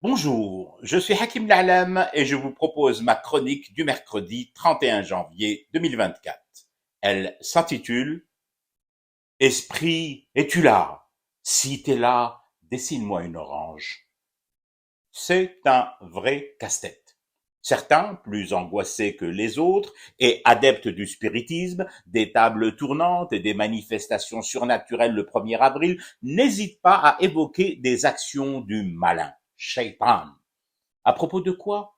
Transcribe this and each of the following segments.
Bonjour, je suis Hakim La'alam et je vous propose ma chronique du mercredi 31 janvier 2024. Elle s'intitule Esprit, es-tu là? Si t'es là, dessine-moi une orange. C'est un vrai casse-tête. Certains, plus angoissés que les autres et adeptes du spiritisme, des tables tournantes et des manifestations surnaturelles le 1er avril, n'hésitent pas à évoquer des actions du malin, Shaitan. À propos de quoi?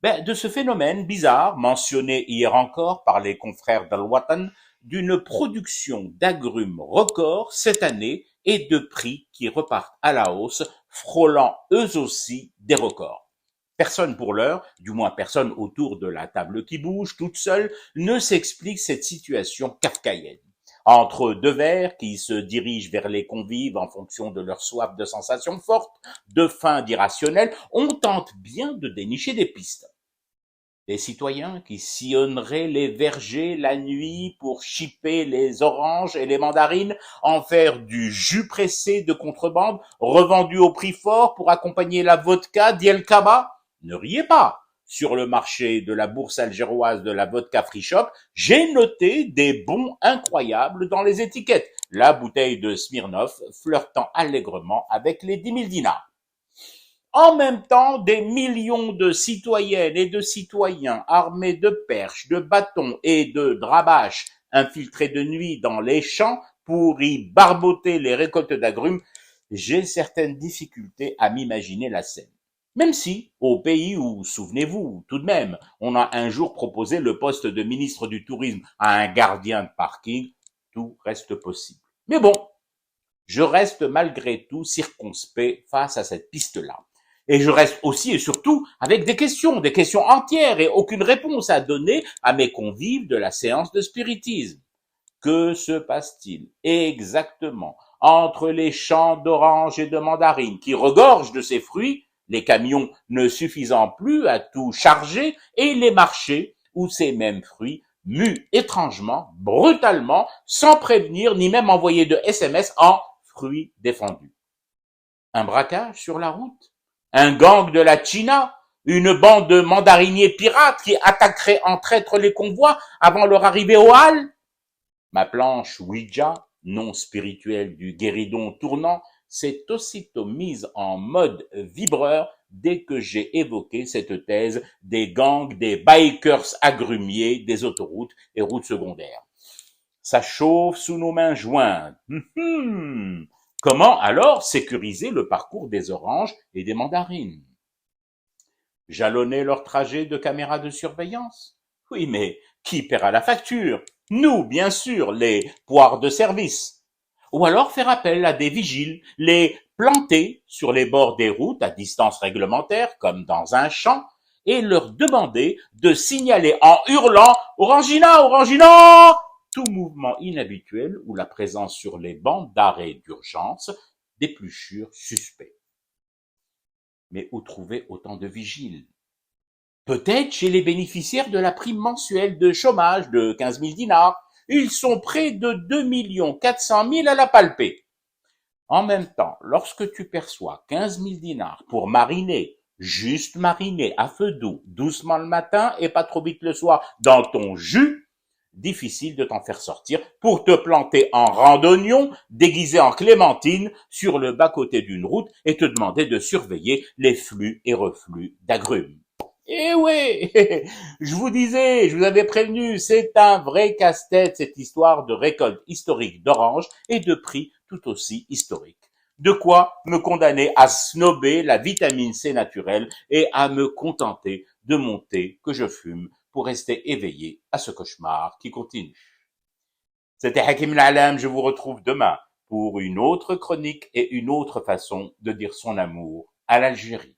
De ce phénomène bizarre, mentionné hier encore par les confrères d'Al-Watan, d'une production d'agrumes record cette année et de prix qui repartent à la hausse, frôlant eux aussi des records. Personne pour l'heure, du moins personne autour de la table qui bouge, toute seule, ne s'explique cette situation kafkaïenne. Entre deux verres qui se dirigent vers les convives en fonction de leur soif de sensations fortes, de faim d'irrationnel, on tente bien de dénicher des pistes. Des citoyens qui sillonneraient les vergers la nuit pour chipper les oranges et les mandarines, en faire du jus pressé de contrebande, revendu au prix fort pour accompagner la vodka d'El Kaba. Ne riez pas. Sur le marché de la bourse algéroise de la vodka free shop, j'ai noté des bons incroyables dans les étiquettes. La bouteille de Smirnoff flirtant allègrement avec les 10 000 dinars. En même temps, des millions de citoyennes et de citoyens armés de perches, de bâtons et de drabaches infiltrés de nuit dans les champs pour y barboter les récoltes d'agrumes, j'ai certaines difficultés à m'imaginer la scène. Même si, au pays où, souvenez-vous, tout de même, on a un jour proposé le poste de ministre du Tourisme à un gardien de parking, tout reste possible. Mais bon, je reste malgré tout circonspect face à cette piste-là. Et je reste aussi et surtout avec des questions entières et aucune réponse à donner à mes convives de la séance de spiritisme. Que se passe-t-il exactement entre les champs d'oranges et de mandarines qui regorgent de ces fruits, les camions ne suffisant plus à tout charger, et les marchés où ces mêmes fruits muent étrangement, brutalement, sans prévenir ni même envoyer de SMS en fruits défendus? Un braquage sur la route? Un gang de la China? Une bande de mandariniers pirates qui attaqueraient en traître les convois avant leur arrivée aux halles? Ma planche Ouija, nom spirituel du guéridon tournant, s'est aussitôt mise en mode vibreur dès que j'ai évoqué cette thèse des gangs des bikers agrumiers des autoroutes et routes secondaires. Ça chauffe sous nos mains jointes. Comment alors sécuriser le parcours des oranges et des mandarines? Jalonner leur trajet de caméras de surveillance? Oui, mais qui paiera la facture? Nous, bien sûr, les poires de service. Ou alors faire appel à des vigiles, les planter sur les bords des routes à distance réglementaire, comme dans un champ, et leur demander de signaler en hurlant « Orangina, Orangina !» tout mouvement inhabituel ou la présence sur les bancs d'arrêt d'urgence d'épluchures suspects. Mais où trouver autant de vigiles? Peut-être chez les bénéficiaires de la prime mensuelle de chômage de 15 000 dinars. Ils sont près de 2 400 000 à la palper. En même temps, lorsque tu perçois 15 000 dinars pour mariner, juste mariner à feu doux, doucement le matin et pas trop vite le soir, dans ton jus, difficile de t'en faire sortir pour te planter en randonnion, déguisé en clémentine, sur le bas-côté d'une route et te demander de surveiller les flux et reflux d'agrumes. Eh oui, je vous avais prévenu, c'est un vrai casse-tête cette histoire de récolte historique d'oranges et de prix tout aussi historique. De quoi me condamner à snober la vitamine C naturelle et à me contenter de mon thé que je fume pour rester éveillé à ce cauchemar qui continue. C'était Hakim La'alam, je vous retrouve demain pour une autre chronique et une autre façon de dire son amour à l'Algérie.